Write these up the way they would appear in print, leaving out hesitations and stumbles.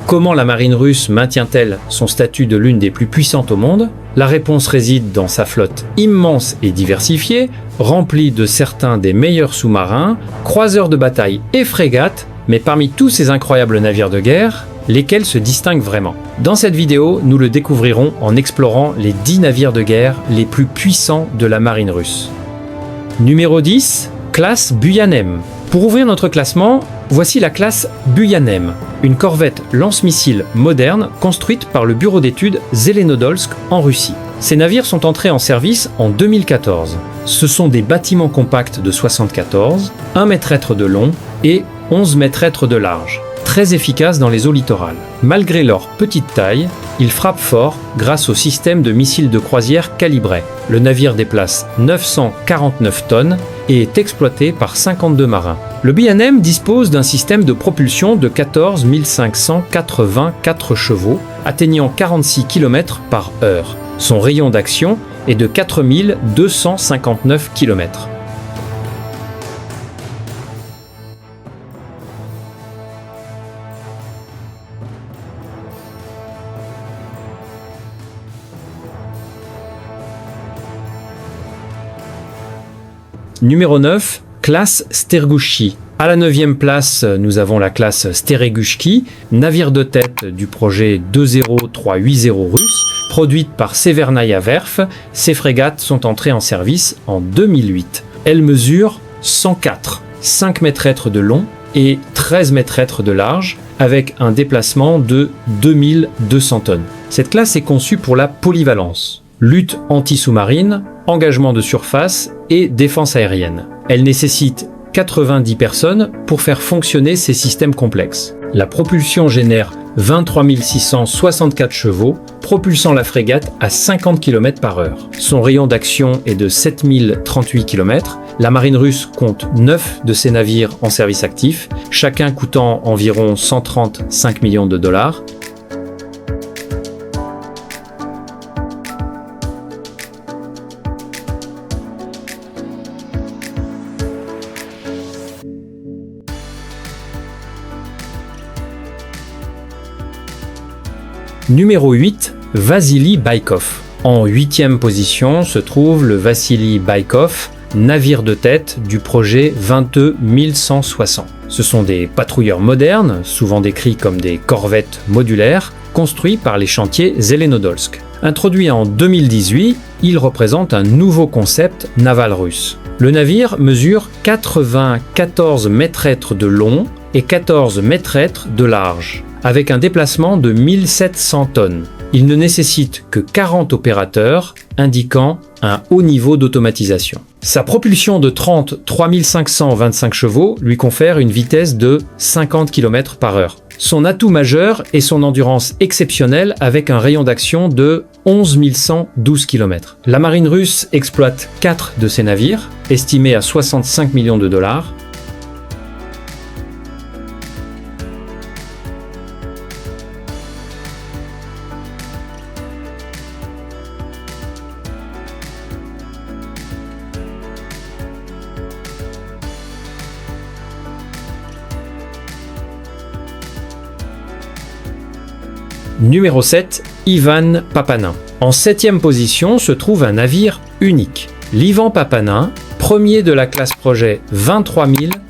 Comment la marine russe maintient-elle son statut de l'une des plus puissantes au monde? La réponse réside dans sa flotte immense et diversifiée, remplie de certains des meilleurs sous-marins, croiseurs de bataille et frégates, mais parmi tous ces incroyables navires de guerre, lesquels se distinguent vraiment. Dans cette vidéo, nous le découvrirons en explorant les 10 navires de guerre les plus puissants de la marine russe. Numéro 10, classe Buyanem. Pour ouvrir notre classement, voici la classe Buyanem, une corvette lance-missiles moderne construite par le bureau d'études Zelenodolsk en Russie. Ces navires sont entrés en service en 2014. Ce sont des bâtiments compacts de 74, 1 mètre de long et 11 mètres de large, très efficaces dans les eaux littorales. Malgré leur petite taille, ils frappent fort grâce au système de missiles de croisière calibré. Le navire déplace 949 tonnes et est exploité par 52 marins. Le Buyanem dispose d'un système de propulsion de 14 584 chevaux, atteignant 46 km/h. Son rayon d'action est de 4 259 km. Numéro 9, classe Stergushki. À la 9e place, nous avons la classe Steregushki, navire de tête du projet 20380 russe, produite par Severnaya Verf. Ces frégates sont entrées en service en 2008. Elles mesurent 104, 5 mètres de long et 13 mètres de large, avec un déplacement de 2200 tonnes. Cette classe est conçue pour la polyvalence. Lutte anti-sous-marine, engagement de surface et défense aérienne. Elle nécessite 90 personnes pour faire fonctionner ces systèmes complexes. La propulsion génère 23 664 chevaux, propulsant la frégate à 50 km/h. Son rayon d'action est de 7038 km. La marine russe compte 9 de ces navires en service actif, chacun coûtant environ 135 millions de dollars. Numéro 8, Vassili Baïkov. En 8e position se trouve le Vassili Baïkov, navire de tête du projet 22160. Ce sont des patrouilleurs modernes, souvent décrits comme des corvettes modulaires, construits par les chantiers Zelenodolsk. Introduit en 2018, il représente un nouveau concept naval russe. Le navire mesure 94 mètres de long et 14 mètres de large, avec un déplacement de 1700 tonnes. Il ne nécessite que 40 opérateurs, indiquant un haut niveau d'automatisation. Sa propulsion de 33 525 chevaux lui confère une vitesse de 50 km/h. Son atout majeur est son endurance exceptionnelle avec un rayon d'action de 11 112 km. La marine russe exploite 4 de ces navires, estimés à 65 millions de dollars. Numéro 7, Ivan Papanin. En 7e position se trouve un navire unique, l'Ivan Papanin, premier de la classe projet 23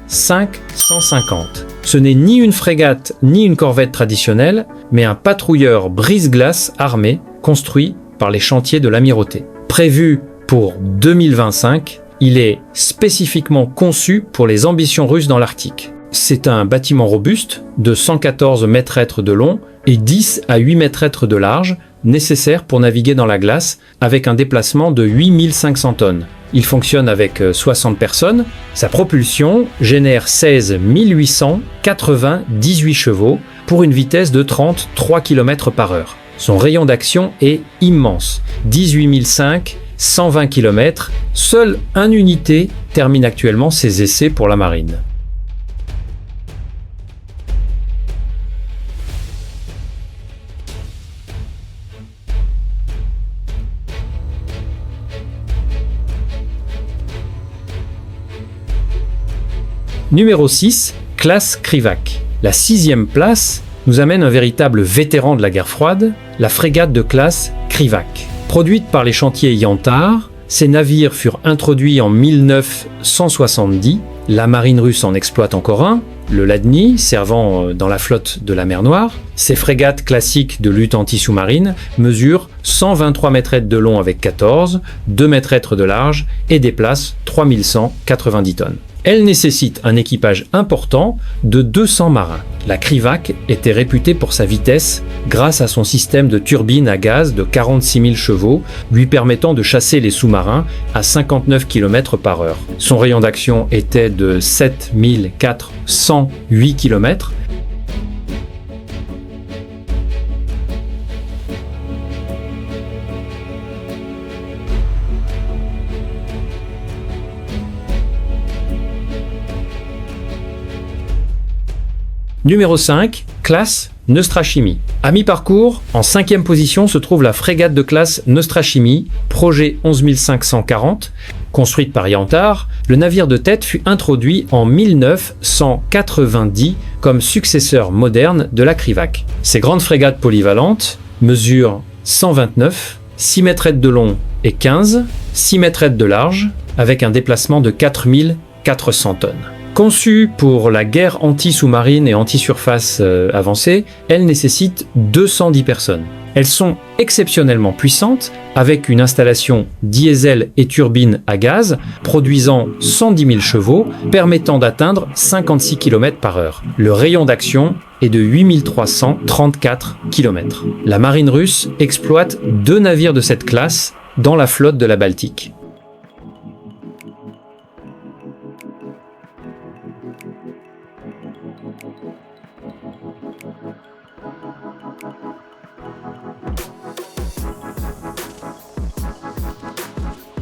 550. Ce n'est ni une frégate ni une corvette traditionnelle, mais un patrouilleur brise-glace armé construit par les chantiers de l'Amirauté. Prévu pour 2025, il est spécifiquement conçu pour les ambitions russes dans l'Arctique. C'est un bâtiment robuste de 114 mètres de long et 10 à 8 mètres de large, nécessaire pour naviguer dans la glace avec un déplacement de 8500 tonnes. Il fonctionne avec 60 personnes. Sa propulsion génère 16 898 chevaux pour une vitesse de 33 km/h. Son rayon d'action est immense, 18 500, 120 km. Seule une unité termine actuellement ses essais pour la marine. Numéro 6, classe Krivak. La 6e place nous amène un véritable vétéran de la guerre froide, la frégate de classe Krivak. Produite par les chantiers Yantar, ces navires furent introduits en 1970. La marine russe en exploite encore un, le Ladny, servant dans la flotte de la mer Noire. Ces frégates classiques de lutte anti-sous-marine mesurent 123 mètres de long avec 14, 2 mètres de large et déplacent 3190 tonnes. Elle nécessite un équipage important de 200 marins. La Krivak était réputée pour sa vitesse grâce à son système de turbine à gaz de 46 000 chevaux, lui permettant de chasser les sous-marins à 59 km/h. Son rayon d'action était de 7 408 km. Numéro 5, classe Neustrachimy. À mi-parcours, en 5e position se trouve la frégate de classe Neustrachimy, projet 11540. Construite par Yantar, le navire de tête fut introduit en 1990 comme successeur moderne de la Krivak. Ces grandes frégates polyvalentes mesurent 129, 6 mètres de long et 15, 6 mètres de large, avec un déplacement de 4400 tonnes. Conçue pour la guerre anti-sous-marine et anti-surface avancée, elles nécessitent 210 personnes. Elles sont exceptionnellement puissantes, avec une installation diesel et turbine à gaz, produisant 110 000 chevaux, permettant d'atteindre 56 km/h. Le rayon d'action est de 8334 km. La marine russe exploite 2 navires de cette classe dans la flotte de la Baltique.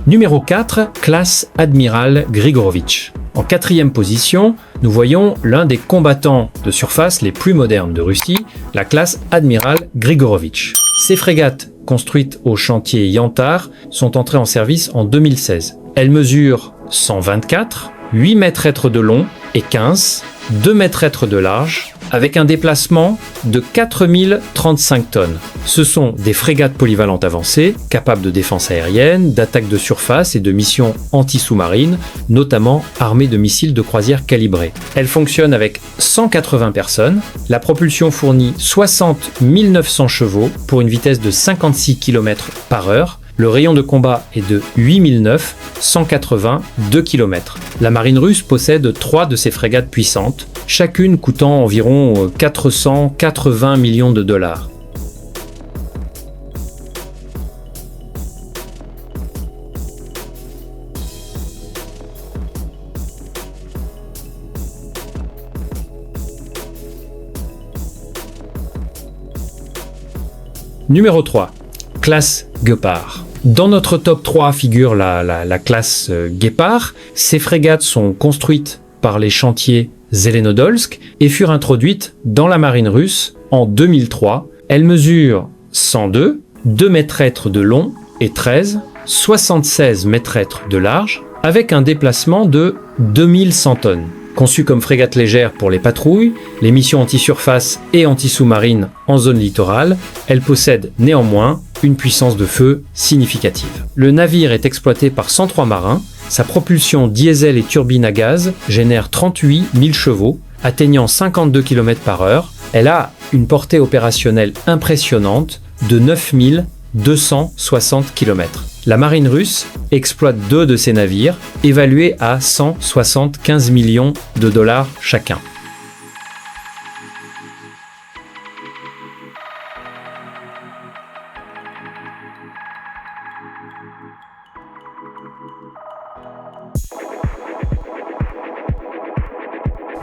Numéro 4, classe Admiral Grigorovitch. En 4e position, nous voyons l'un des combattants de surface les plus modernes de Russie, la classe Admiral Grigorovitch. Ces frégates, construites au chantier Yantar, sont entrées en service en 2016. Elles mesurent 124, 8 mètres de long et 15, 2 mètres de large, avec un déplacement de 4035 tonnes. Ce sont des frégates polyvalentes avancées, capables de défense aérienne, d'attaque de surface et de missions anti-sous-marines, notamment armées de missiles de croisière calibrés. Elles fonctionnent avec 180 personnes. La propulsion fournit 60 900 chevaux pour une vitesse de 56 km/h. Le rayon de combat est de 8009, 182 km. La marine russe possède 3 de ces frégates puissantes, chacune coûtant environ 480 millions de dollars. Numéro 3. Classe Guépard. Dans notre top 3 figure la classe Guépard. Ces frégates sont construites par les chantiers Zelenodolsk et furent introduites dans la marine russe en 2003. Elles mesurent 102, 2 mètres de long et 13, 76 mètres de large, avec un déplacement de 2100 tonnes. Conçues comme frégates légères pour les patrouilles, les missions anti-surface et anti-sous-marine en zone littorale, elles possèdent néanmoins une puissance de feu significative. Le navire est exploité par 103 marins. Sa propulsion diesel et turbine à gaz génère 38 000 chevaux, atteignant 52 km/h. Elle a une portée opérationnelle impressionnante de 9 260 km. La marine russe exploite 2 de ces navires, évalués à 175 millions de dollars chacun.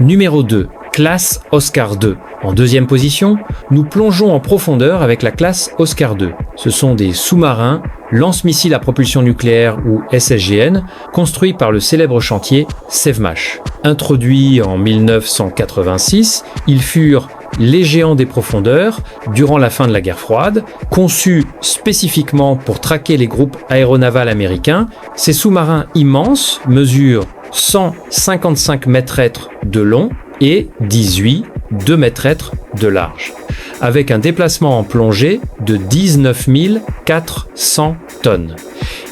Numéro 2. Classe Oscar II. En 2e position, nous plongeons en profondeur avec la classe Oscar II. Ce sont des sous-marins lance-missiles à propulsion nucléaire ou SSGN, construits par le célèbre chantier Sevmash. Introduits en 1986, ils furent les géants des profondeurs durant la fin de la guerre froide. Conçus spécifiquement pour traquer les groupes aéronavals américains, ces sous-marins immenses mesurent 155 mètres de long et 18, 2 mètres de large, avec un déplacement en plongée de 19 400 tonnes.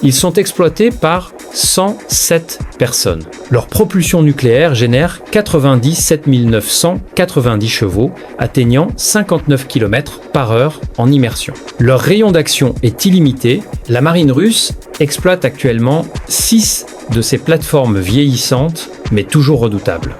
Ils sont exploités par 107 personnes. Leur propulsion nucléaire génère 97 990 chevaux, atteignant 59 km/h en immersion. Leur rayon d'action est illimité. La marine russe exploite actuellement 6 de ces plateformes vieillissantes, mais toujours redoutables.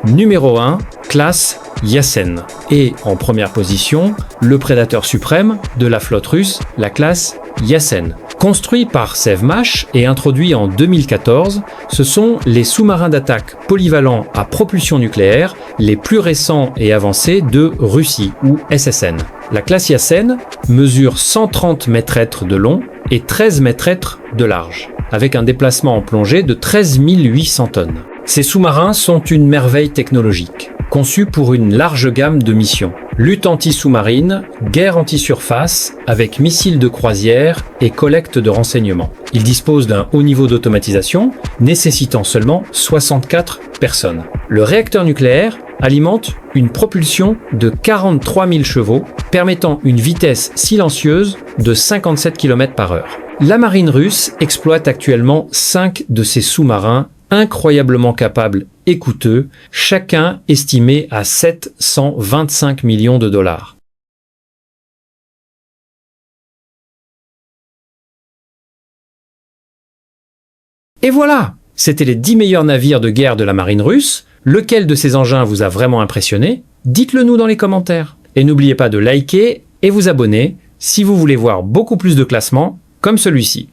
Numéro 1, classe Yasen. Et en première position, le prédateur suprême de la flotte russe, la classe Yasen. Construit par Sevmash et introduit en 2014, ce sont les sous-marins d'attaque polyvalents à propulsion nucléaire les plus récents et avancés de Russie, ou SSN. La classe Yasen mesure 130 mètres de long et 13 mètres de large, avec un déplacement en plongée de 13 800 tonnes. Ces sous-marins sont une merveille technologique, conçus pour une large gamme de missions. Lutte anti-sous-marine, guerre anti-surface, avec missiles de croisière et collecte de renseignements. Ils disposent d'un haut niveau d'automatisation, nécessitant seulement 64 personnes. Le réacteur nucléaire alimente une propulsion de 43 000 chevaux, permettant une vitesse silencieuse de 57 km/h. La marine russe exploite actuellement 5 de ces sous-marins incroyablement capables et coûteux, chacun estimé à 725 millions de dollars. Et voilà, c'était les 10 meilleurs navires de guerre de la marine russe. Lequel de ces engins vous a vraiment impressionné? Dites-le nous dans les commentaires. Et n'oubliez pas de liker et vous abonner si vous voulez voir beaucoup plus de classements comme celui-ci.